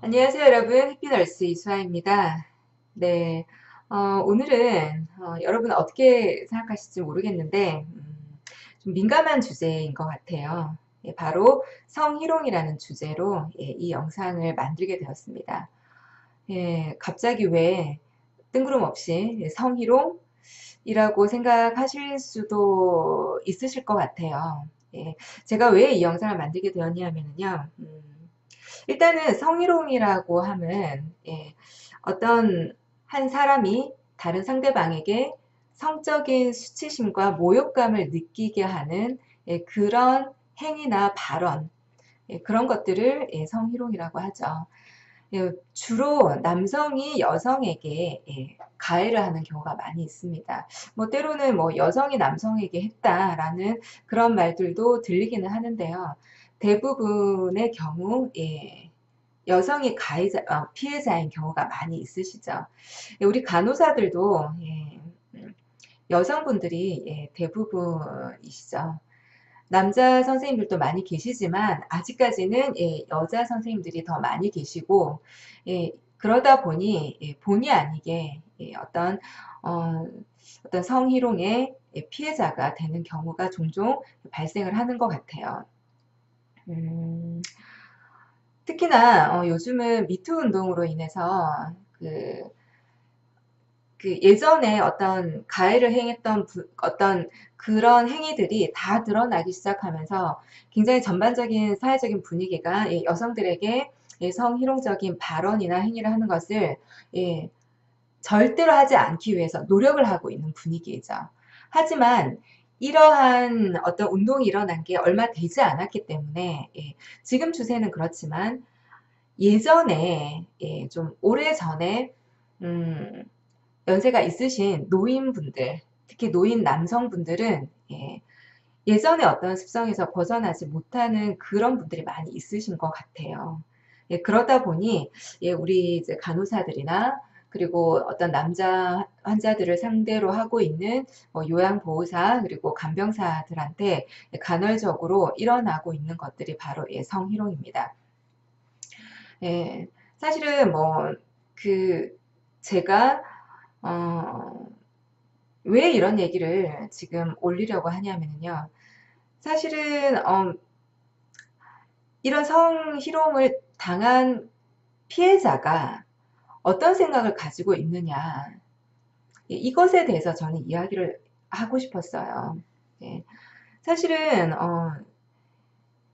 안녕하세요, 여러분. 해피널스 이수아입니다. 네, 오늘은 여러분 어떻게 생각하실지 모르겠는데 좀 민감한 주제인 것 같아요. 예, 바로 성희롱이라는 주제로 이 영상을 만들게 되었습니다. 예, 갑자기 왜 뜬구름없이 성희롱이라고 생각하실 수도 있으실 것 같아요. 예, 제가 왜 이 영상을 만들게 되었냐면요. 일단은 성희롱이라고 함은 어떤 한 사람이 다른 상대방에게 성적인 수치심과 모욕감을 느끼게 하는 그런 행위나 발언, 그런 것들을 성희롱이라고 하죠. 주로 남성이 여성에게 가해를 하는 경우가 많이 있습니다. 뭐 때로는 뭐 여성이 남성에게 했다라는 그런 말들도 들리기는 하는데요. 대부분의 경우 여성이 피해자인 경우가 많이 있으시죠. 우리 간호사들도 여성분들이 대부분이시죠. 남자 선생님들도 많이 계시지만 아직까지는 여자 선생님들이 더 많이 계시고 그러다 보니 본의 아니게 어, 어떤 성희롱의 피해자가 되는 경우가 종종 발생을 하는 것 같아요. 음, 특히나 요즘은 미투 운동으로 인해서 그, 그 예전에 어떤 가해를 행했던 어떤 그런 행위들이 다 드러나기 시작하면서 굉장히 전반적인 사회적인 분위기가 여성들에게 성희롱적인 발언이나 행위를 하는 것을 예, 절대로 하지 않기 위해서 노력을 하고 있는 분위기이죠. 하지만 이러한 어떤 운동이 일어난 게 얼마 되지 않았기 때문에 지금 추세는 그렇지만 예전에 좀 오래전에 음, 연세가 있으신 노인분들, 특히 노인 남성분들은 예전에 어떤 습성에서 벗어나지 못하는 그런 분들이 많이 있으신 것 같아요. 그러다 보니 우리 이제 간호사들이나 그리고 어떤 남자 환자들을 상대로 하고 있는 요양보호사 그리고 간병사들한테 간헐적으로 일어나고 있는 것들이 바로 성희롱입니다. 예, 사실은 뭐 그 제가 어, 왜 이런 얘기를 지금 올리려고 하냐면요. 사실은 이런 성희롱을 당한 피해자가 어떤 생각을 가지고 있느냐. 이것에 대해서 저는 이야기를 하고 싶었어요. 예, 사실은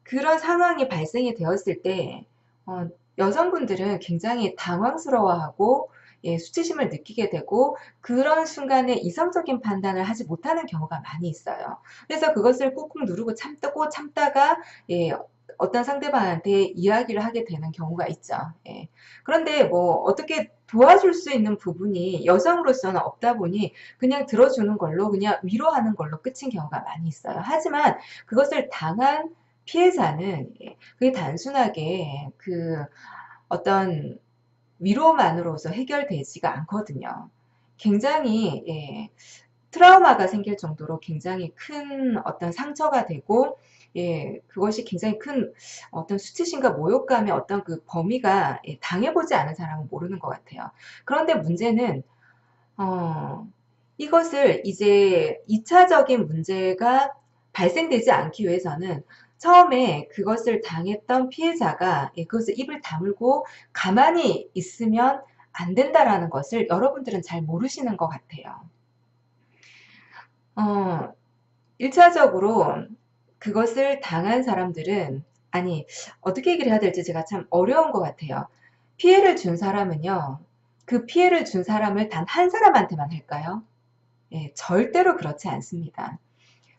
그런 상황이 발생이 되었을 때 어, 여성분들은 굉장히 당황스러워하고 수치심을 느끼게 되고 그런 순간에 이성적인 판단을 하지 못하는 경우가 많이 있어요. 그래서 그것을 꾹꾹 누르고 참고 참다가 어떤 상대방한테 이야기를 하게 되는 경우가 있죠. 그런데 뭐 어떻게 도와줄 수 있는 부분이 여성으로서는 없다 보니 그냥 들어주는 걸로 그냥 위로하는 걸로 끝인 경우가 많이 있어요. 하지만 그것을 당한 피해자는 그게 단순하게 그 어떤 위로만으로서 해결되지가 않거든요. 굉장히 트라우마가 생길 정도로 굉장히 큰 어떤 상처가 되고 그것이 굉장히 큰 어떤 수치심과 모욕감의 어떤 그 범위가 당해보지 않은 사람은 모르는 것 같아요. 그런데 문제는 어, 이것을 이제 2차적인 문제가 발생되지 않기 위해서는 처음에 그것을 당했던 피해자가 그것을 입을 다물고 가만히 있으면 안 된다라는 것을 여러분들은 잘 모르시는 것 같아요. 어, 1차적으로 그것을 당한 사람들은, 아니, 어떻게 얘기를 해야 될지 제가 참 어려운 것 같아요. 피해를 준 사람은요, 그 피해를 준 사람을 단 한 사람한테만 할까요? 절대로 그렇지 않습니다.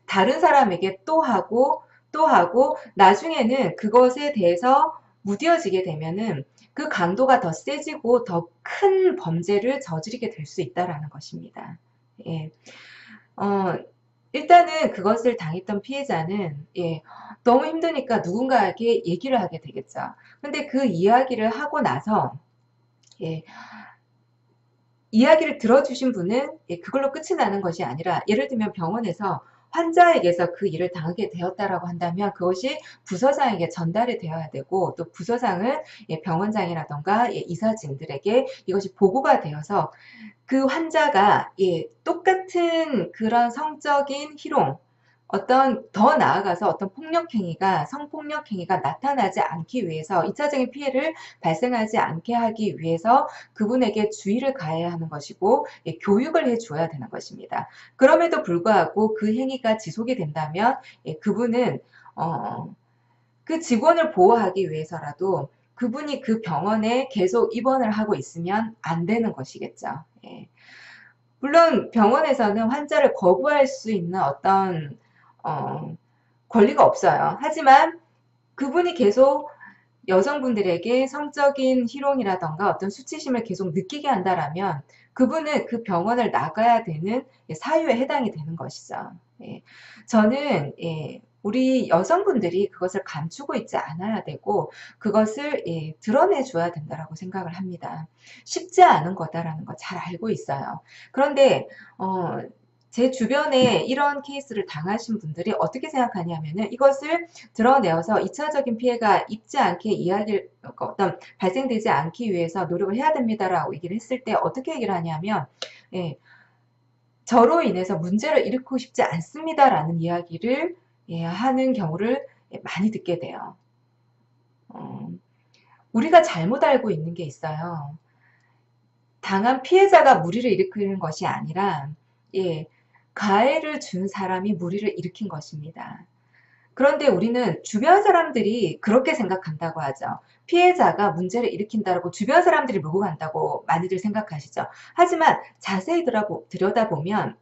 다른 사람에게 또 하고 또 하고 나중에는 그것에 대해서 무뎌지게 되면은 그 강도가 더 세지고 더 큰 범죄를 저지르게 될 수 있다라는 것입니다. 예. 어, 일단은 그것을 당했던 피해자는 너무 힘드니까 누군가에게 얘기를 하게 되겠죠. 근데 그 이야기를 하고 나서 예, 이야기를 들어주신 분은 그걸로 끝이 나는 것이 아니라 예를 들면 병원에서 환자에게서 그 일을 당하게 되었다라고 한다면 그것이 부서장에게 전달이 되어야 되고 또 부서장은 병원장이라던가 이사진들에게 이것이 보고가 되어서 그 환자가 똑같은 그런 성적인 희롱 어떤 더 나아가서 어떤 폭력행위가 성폭력행위가 나타나지 않기 위해서 2차적인 피해를 발생하지 않게 하기 위해서 그분에게 주의를 가해야 하는 것이고 교육을 해줘야 되는 것입니다. 그럼에도 불구하고 그 행위가 지속이 된다면 그분은 그 직원을 보호하기 위해서라도 그분이 그 병원에 계속 입원을 하고 있으면 안 되는 것이겠죠. 물론 병원에서는 환자를 거부할 수 있는 어떤 권리가 없어요. 하지만 그분이 계속 여성분들에게 성적인 희롱이라던가 어떤 수치심을 계속 느끼게 한다라면 그분은 그 병원을 나가야 되는 사유에 해당이 되는 것이죠. 저는 우리 여성분들이 그것을 감추고 있지 않아야 되고 그것을 드러내줘야 된다라고 생각을 합니다. 쉽지 않은 거다라는 거 잘 알고 있어요. 그런데 제 주변에 이런 케이스를 당하신 분들이 어떻게 생각하냐면은 이것을 드러내어서 2차적인 피해가 입지 않게 이야기를 어떤 발생되지 않기 위해서 노력을 해야 됩니다라고 얘기를 했을 때 어떻게 얘기를 하냐면 저로 인해서 문제를 일으키고 싶지 않습니다라는 이야기를 하는 경우를 많이 듣게 돼요. 우리가 잘못 알고 있는 게 있어요. 당한 피해자가 무리를 일으키는 것이 아니라 가해를 준 사람이 무리를 일으킨 것입니다. 그런데 우리는 주변 사람들이 그렇게 생각한다고 하죠. 피해자가 문제를 일으킨다고 주변 사람들이 몰고 간다고 많이들 생각하시죠. 하지만 자세히 들여다보면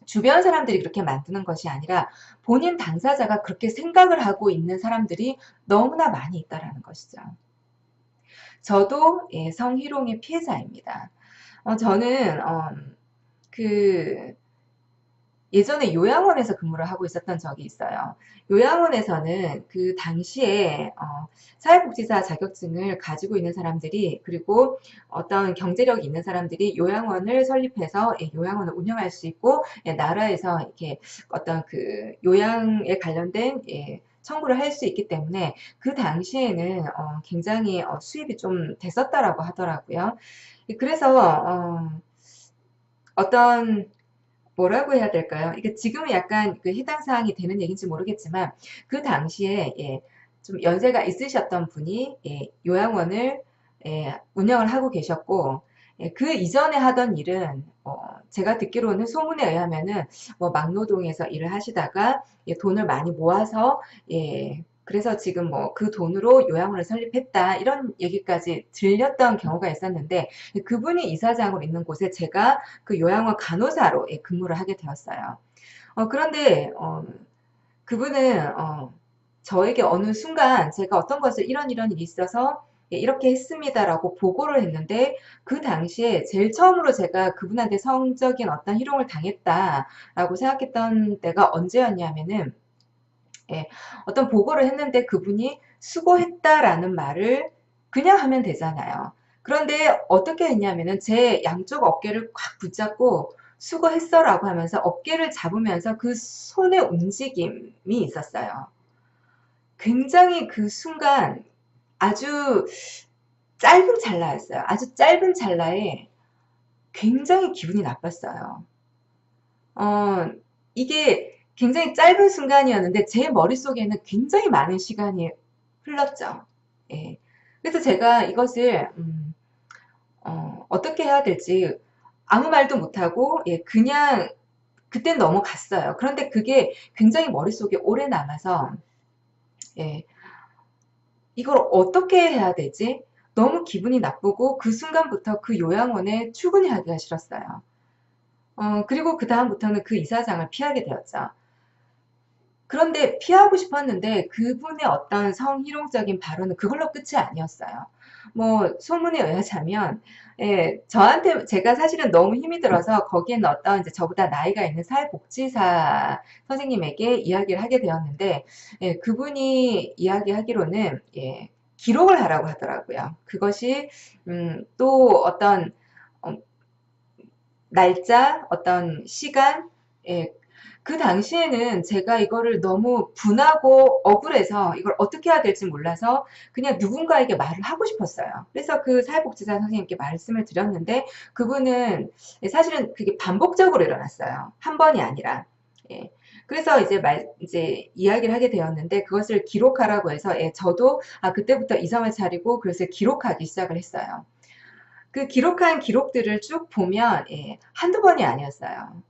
주변 사람들이 그렇게 만드는 것이 아니라 본인 당사자가 그렇게 생각을 하고 있는 사람들이 너무나 많이 있다는 것이죠. 저도 성희롱의 피해자입니다. 저는 예전에 요양원에서 근무를 하고 있었던 적이 있어요. 요양원에서는 그 당시에 사회복지사 자격증을 가지고 있는 사람들이 그리고 어떤 경제력이 있는 사람들이 요양원을 설립해서 요양원을 운영할 수 있고 나라에서 이렇게 어떤 그 요양에 관련된 청구를 할 수 있기 때문에 그 당시에는 굉장히 수입이 좀 됐었다라고 하더라고요. 그래서 어떤 뭐라고 해야 될까요? 이게 지금은 약간 그 해당 사항이 되는 얘기인지 모르겠지만 그 당시에 좀 연세가 있으셨던 분이 요양원을 운영을 하고 계셨고 그 이전에 하던 일은 제가 듣기로는 소문에 의하면은 뭐 막노동에서 일을 하시다가 돈을 많이 모아서 그래서 지금 뭐 그 돈으로 요양원을 설립했다 이런 얘기까지 들렸던 경우가 있었는데 그분이 이사장으로 있는 곳에 제가 그 요양원 간호사로 근무를 하게 되었어요. 그런데 그분은 저에게 어느 순간 제가 어떤 것을 이런 일이 있어서 이렇게 했습니다라고 보고를 했는데 그 당시에 제일 처음으로 제가 그분한테 성적인 어떤 희롱을 당했다라고 생각했던 때가 언제였냐면은 어떤 보고를 했는데 그분이 수고했다라는 말을 그냥 하면 되잖아요. 그런데 어떻게 했냐면은 제 양쪽 어깨를 꽉 붙잡고 수고했어라고 하면서 어깨를 잡으면서 그 손의 움직임이 있었어요. 굉장히 그 순간 아주 짧은 찰나였어요. 아주 짧은 찰나에 굉장히 기분이 나빴어요. 이게 굉장히 짧은 순간이었는데 제 머릿속에는 굉장히 많은 시간이 흘렀죠. 그래서 제가 이것을 어떻게 해야 될지 아무 말도 못하고 그냥 그땐 넘어갔어요. 그런데 그게 굉장히 머릿속에 오래 남아서 이걸 어떻게 해야 되지? 너무 기분이 나쁘고 그 순간부터 그 요양원에 출근이 하기가 싫었어요. 그리고 그 다음부터는 그 이사장을 피하게 되었죠. 그런데 피하고 싶었는데 그분의 어떤 성희롱적인 발언은 그걸로 끝이 아니었어요. 뭐 소문에 의하자면 저한테 제가 사실은 너무 힘이 들어서 거기에는 어떤 이제 저보다 나이가 있는 사회복지사 선생님에게 이야기를 하게 되었는데 그분이 이야기하기로는 기록을 하라고 하더라고요. 그것이 또 어떤 날짜, 어떤 시간 그 당시에는 제가 이거를 너무 분하고 억울해서 이걸 어떻게 해야 될지 몰라서 그냥 누군가에게 말을 하고 싶었어요. 그래서 그 사회복지사 선생님께 말씀을 드렸는데 그분은 사실은 그게 반복적으로 일어났어요. 한 번이 아니라. 예. 그래서 이제 이야기를 하게 되었는데 그것을 기록하라고 해서 저도 그때부터 이성을 차리고 그것을 기록하기 시작을 했어요. 그 기록한 기록들을 쭉 보면 한두 번이 아니었어요.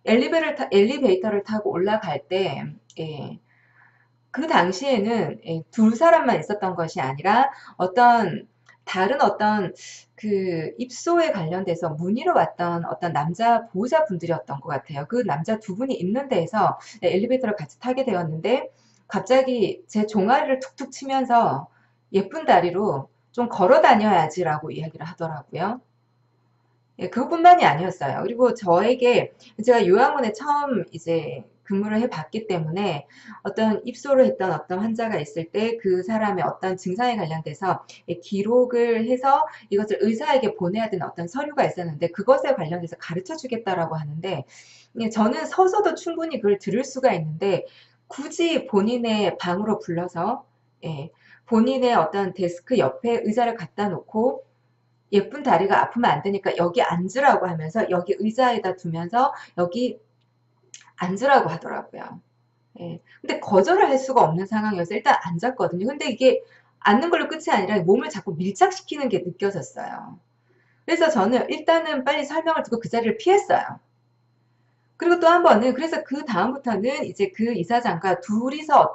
엘리베이터를 타고 올라갈 때 예, 그 당시에는 두 사람만 있었던 것이 아니라 다른 어떤 그 입소에 관련돼서 문의로 왔던 어떤 남자 보호자분들이었던 것 같아요. 그 남자 두 분이 있는 데에서 엘리베이터를 같이 타게 되었는데 갑자기 제 종아리를 툭툭 치면서 예쁜 다리로 좀 걸어 다녀야지라고 이야기를 하더라고요. 예, 그것뿐만이 아니었어요. 그리고 저에게 제가 요양원에 처음 이제 근무를 해봤기 때문에 어떤 입소를 했던 어떤 환자가 있을 때 그 사람의 어떤 증상에 관련돼서 기록을 해서 이것을 의사에게 보내야 되는 어떤 서류가 있었는데 그것에 관련돼서 가르쳐 주겠다라고 하는데 저는 서서도 충분히 그걸 들을 수가 있는데 굳이 본인의 방으로 불러서 예, 본인의 어떤 데스크 옆에 의자를 갖다 놓고 예쁜 다리가 아프면 안 되니까 여기 앉으라고 하면서 여기 의자에다 두면서 여기 앉으라고 하더라고요. 예. 근데 거절을 할 수가 없는 상황이어서 일단 앉았거든요. 근데 이게 앉는 걸로 끝이 아니라 몸을 자꾸 밀착시키는 게 느껴졌어요. 그래서 저는 일단은 빨리 설명을 듣고 그 자리를 피했어요. 그리고 또 한 번은 그래서 그 다음부터는 이제 그 이사장과 둘이서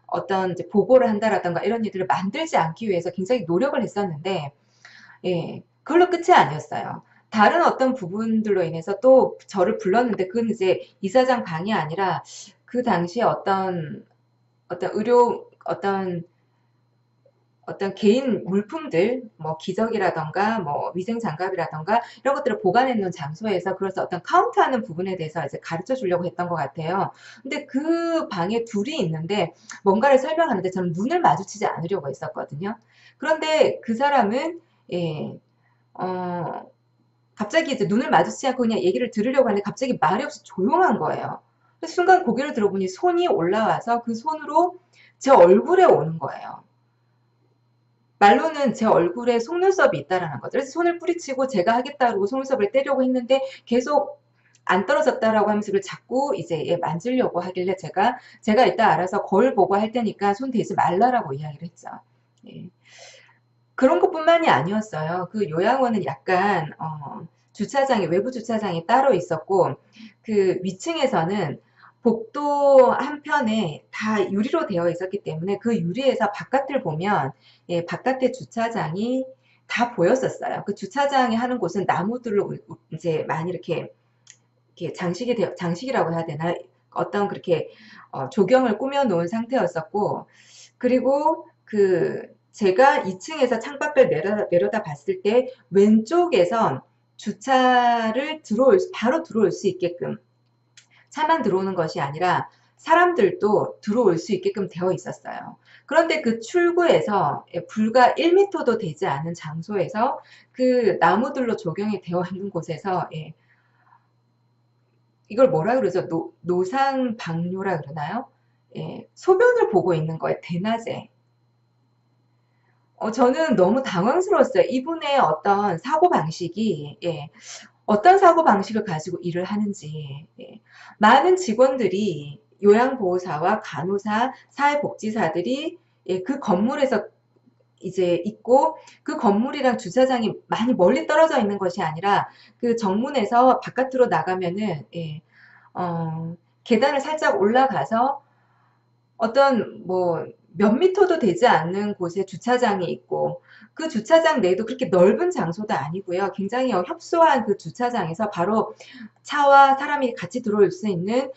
어떤 이제 보고를 한다라던가 이런 일들을 만들지 않기 위해서 굉장히 노력을 했었는데 예, 그걸로 끝이 아니었어요. 다른 어떤 부분들로 인해서 또 저를 불렀는데 그건 이제 이사장 방이 아니라 그 당시에 어떤 어떤 개인 물품들, 뭐 기저귀라던가 뭐 위생장갑이라던가 이런 것들을 보관해 놓은 장소에서 그래서 어떤 카운트하는 부분에 대해서 이제 가르쳐 주려고 했던 것 같아요. 근데 그 방에 둘이 있는데 뭔가를 설명하는데 저는 눈을 마주치지 않으려고 했었거든요. 그런데 그 사람은 예, 어, 갑자기 이제 눈을 마주치지 않고 그냥 얘기를 들으려고 하는데 갑자기 말이 없이 조용한 거예요. 그래서 순간 고개를 들어보니 손이 올라와서 그 손으로 제 얼굴에 오는 거예요. 말로는 제 얼굴에 속눈썹이 있다라는 거죠. 그래서 손을 뿌리치고 제가 하겠다고 속눈썹을 떼려고 했는데 계속 안 떨어졌다라고 하면서 그걸 자꾸 이제 만지려고 하길래 제가 이따 알아서 거울 보고 할 테니까 손 대지 말라라고 이야기를 했죠. 예. 그런 것뿐만이 아니었어요. 그 요양원은 약간 주차장이 외부 주차장이 따로 있었고 그 위층에서는 복도 한편에 다 유리로 되어 있었기 때문에 그 유리에서 바깥을 보면 바깥의 주차장이 다 보였었어요. 그 주차장이 하는 곳은 나무들로 이제 많이 이렇게 장식이라고 해야 되나? 어떤 그렇게 조경을 꾸며 놓은 상태였었고 그리고 제가 2층에서 창밖을 내려다 봤을 때 왼쪽에선 주차를 바로 들어올 수 있게끔 차만 들어오는 것이 아니라 사람들도 들어올 수 있게끔 되어 있었어요. 그런데 그 출구에서 불과 1m도 되지 않은 장소에서 그 나무들로 조경이 되어 있는 곳에서 이걸 뭐라 그러죠? 노상방뇨라 그러나요? 소변을 보고 있는 거예요. 대낮에. 저는 너무 당황스러웠어요. 이분의 어떤 사고방식이, 어떤 사고방식을 가지고 일을 하는지. 많은 직원들이 요양보호사와 간호사, 사회복지사들이 그 건물에서 이제 있고 그 건물이랑 주차장이 많이 멀리 떨어져 있는 것이 아니라 그 정문에서 바깥으로 나가면은 계단을 살짝 올라가서 어떤 뭐 몇 미터도 되지 않는 곳에 주차장이 있고 그 주차장 내도 그렇게 넓은 장소도 아니고요. 굉장히 협소한 그 주차장에서 바로 차와 사람이 같이 들어올 수 있는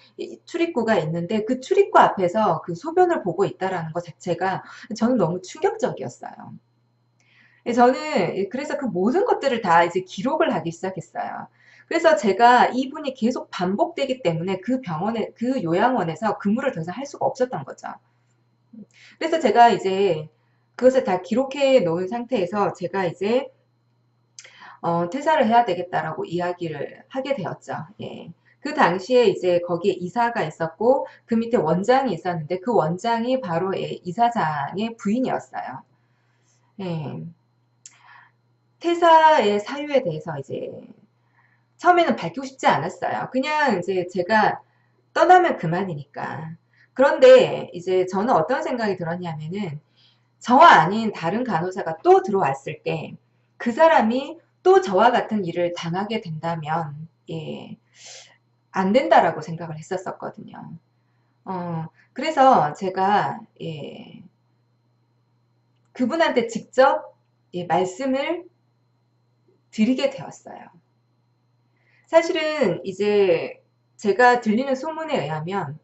출입구가 있는데 그 출입구 앞에서 그 소변을 보고 있다라는 것 자체가 저는 너무 충격적이었어요. 저는 그래서 그 모든 것들을 다 이제 기록을 하기 시작했어요. 그래서 제가 이분이 계속 반복되기 때문에 그 요양원에서 근무를 더 이상 할 수가 없었던 거죠. 그래서 제가 이제 그것을 다 기록해 놓은 상태에서 제가 이제 퇴사를 해야 되겠다라고 이야기를 하게 되었죠. 예. 그 당시에 이제 거기에 이사가 있었고 그 밑에 원장이 있었는데 그 원장이 바로 이사장의 부인이었어요. 예. 퇴사의 사유에 대해서 이제 처음에는 밝히고 싶지 않았어요. 그냥 이제 제가 떠나면 그만이니까. 그런데 이제 저는 어떤 생각이 들었냐면은 저와 아닌 다른 간호사가 또 들어왔을 때 그 사람이 또 저와 같은 일을 당하게 된다면 예, 안 된다라고 생각을 했었거든요. 그래서 제가 그분한테 직접 말씀을 드리게 되었어요. 사실은 이제 제가 들리는 소문에 의하면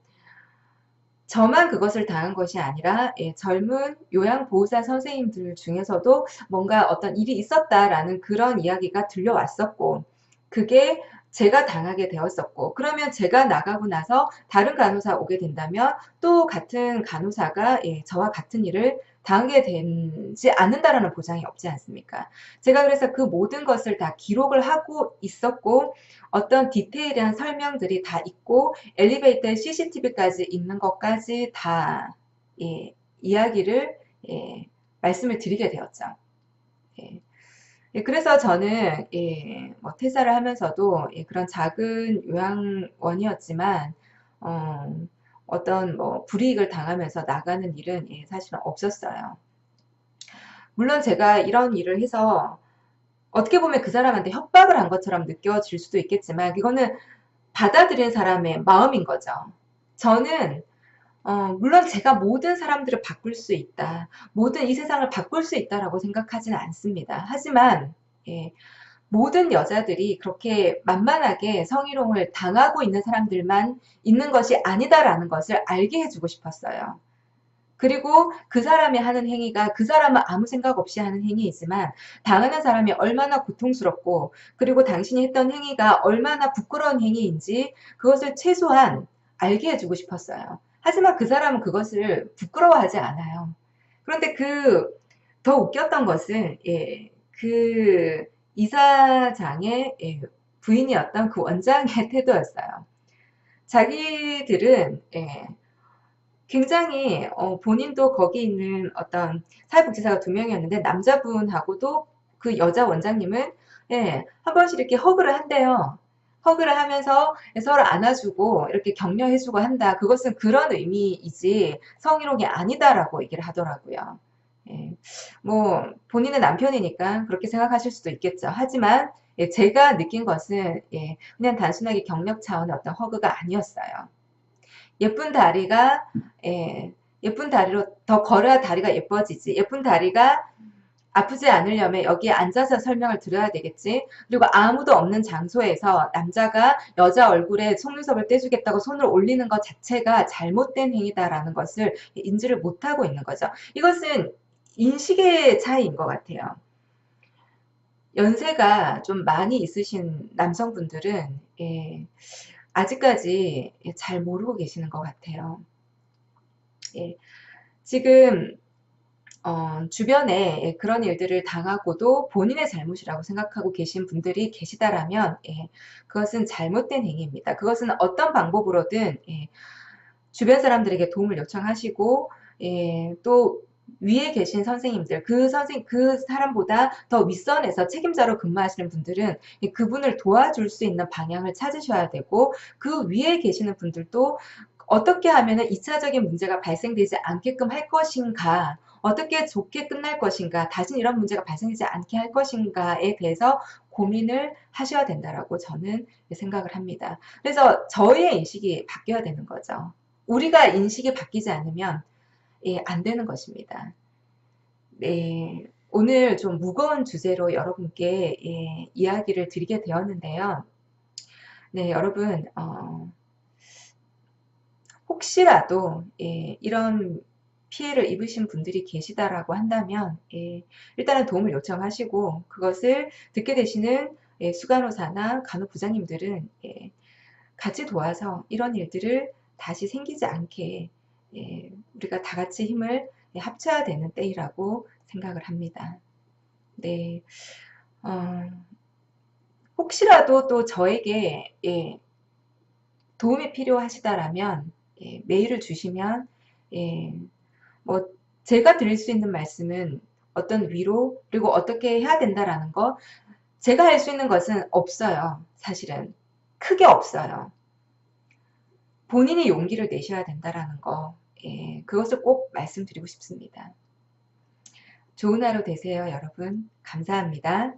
저만 그것을 당한 것이 아니라 젊은 요양보호사 선생님들 중에서도 뭔가 어떤 일이 있었다라는 그런 이야기가 들려왔었고 그게 제가 당하게 되었었고 그러면 제가 나가고 나서 다른 간호사 오게 된다면 또 같은 간호사가 저와 같은 일을 당하게 되지 않는다라는 보장이 없지 않습니까? 제가 그래서 그 모든 것을 다 기록을 하고 있었고 어떤 디테일한 설명들이 다 있고 엘리베이터에 CCTV까지 있는 것까지 다 이야기를 말씀을 드리게 되었죠. 그래서 저는 뭐 퇴사를 하면서도 그런 작은 요양원이었지만 어떤 뭐 불이익을 당하면서 나가는 일은 사실은 없었어요. 물론 제가 이런 일을 해서 어떻게 보면 그 사람한테 협박을 한 것처럼 느껴질 수도 있겠지만 그거는 받아들인 사람의 마음인 거죠. 저는 물론 제가 모든 사람들을 바꿀 수 있다. 모든 이 세상을 바꿀 수 있다라고 생각하지는 않습니다. 하지만 모든 여자들이 그렇게 만만하게 성희롱을 당하고 있는 사람들만 있는 것이 아니다라는 것을 알게 해주고 싶었어요. 그리고 그 사람이 하는 행위가 그 사람은 아무 생각 없이 하는 행위이지만 당하는 사람이 얼마나 고통스럽고 그리고 당신이 했던 행위가 얼마나 부끄러운 행위인지 그것을 최소한 알게 해주고 싶었어요. 하지만 그 사람은 그것을 부끄러워하지 않아요. 그런데 더 웃겼던 것은 그 이사장의 부인이었던 그 원장의 태도였어요. 자기들은 굉장히 본인도 거기 있는 어떤 사회복지사가 2명이었는데 남자분하고도 그 여자 원장님은 한 번씩 이렇게 허그를 한대요. 허그를 하면서 서로 안아주고 이렇게 격려해주고 한다. 그것은 그런 의미이지 성희롱이 아니다라고 얘기를 하더라고요. 뭐 본인은 남편이니까 그렇게 생각하실 수도 있겠죠. 하지만 제가 느낀 것은 그냥 단순하게 격려 차원의 어떤 허그가 아니었어요. 예쁜 다리가 예쁜 다리로 더 걸어야 다리가 예뻐지지. 예쁜 다리가 아프지 않으려면 여기에 앉아서 설명을 드려야 되겠지. 그리고 아무도 없는 장소에서 남자가 여자 얼굴에 속눈썹을 떼주겠다고 손을 올리는 것 자체가 잘못된 행위다라는 것을 인지를 못하고 있는 거죠. 이것은 인식의 차이인 것 같아요. 연세가 좀 많이 있으신 남성분들은 아직까지 잘 모르고 계시는 것 같아요. 지금 주변에 그런 일들을 당하고도 본인의 잘못이라고 생각하고 계신 분들이 계시다라면 그것은 잘못된 행위입니다. 그것은 어떤 방법으로든 주변 사람들에게 도움을 요청하시고 또 위에 계신 선생님들, 그 사람보다 더 윗선에서 책임자로 근무하시는 분들은 그분을 도와줄 수 있는 방향을 찾으셔야 되고 그 위에 계시는 분들도 어떻게 하면 2차적인 문제가 발생되지 않게끔 할 것인가, 어떻게 좋게 끝날 것인가, 다시는 이런 문제가 발생하지 않게 할 것인가에 대해서 고민을 하셔야 된다라고 저는 생각을 합니다. 그래서 저의 인식이 바뀌어야 되는 거죠. 우리가 인식이 바뀌지 않으면 안 되는 것입니다. 네, 오늘 좀 무거운 주제로 여러분께 이야기를 드리게 되었는데요. 네, 여러분 혹시라도 이런 피해를 입으신 분들이 계시다라고 한다면 일단은 도움을 요청하시고 그것을 듣게 되시는 수간호사나 간호부장님들은 같이 도와서 이런 일들을 다시 생기지 않게 우리가 다 같이 힘을 합쳐야 되는 때이라고 생각을 합니다. 네, 혹시라도 또 저에게 도움이 필요하시다라면 메일을 주시면 뭐 제가 드릴 수 있는 말씀은 어떤 위로 그리고 어떻게 해야 된다라는 거 제가 할 수 있는 것은 없어요. 사실은 크게 없어요. 본인이 용기를 내셔야 된다라는 거 그것을 꼭 말씀드리고 싶습니다. 좋은 하루 되세요, 여러분. 감사합니다.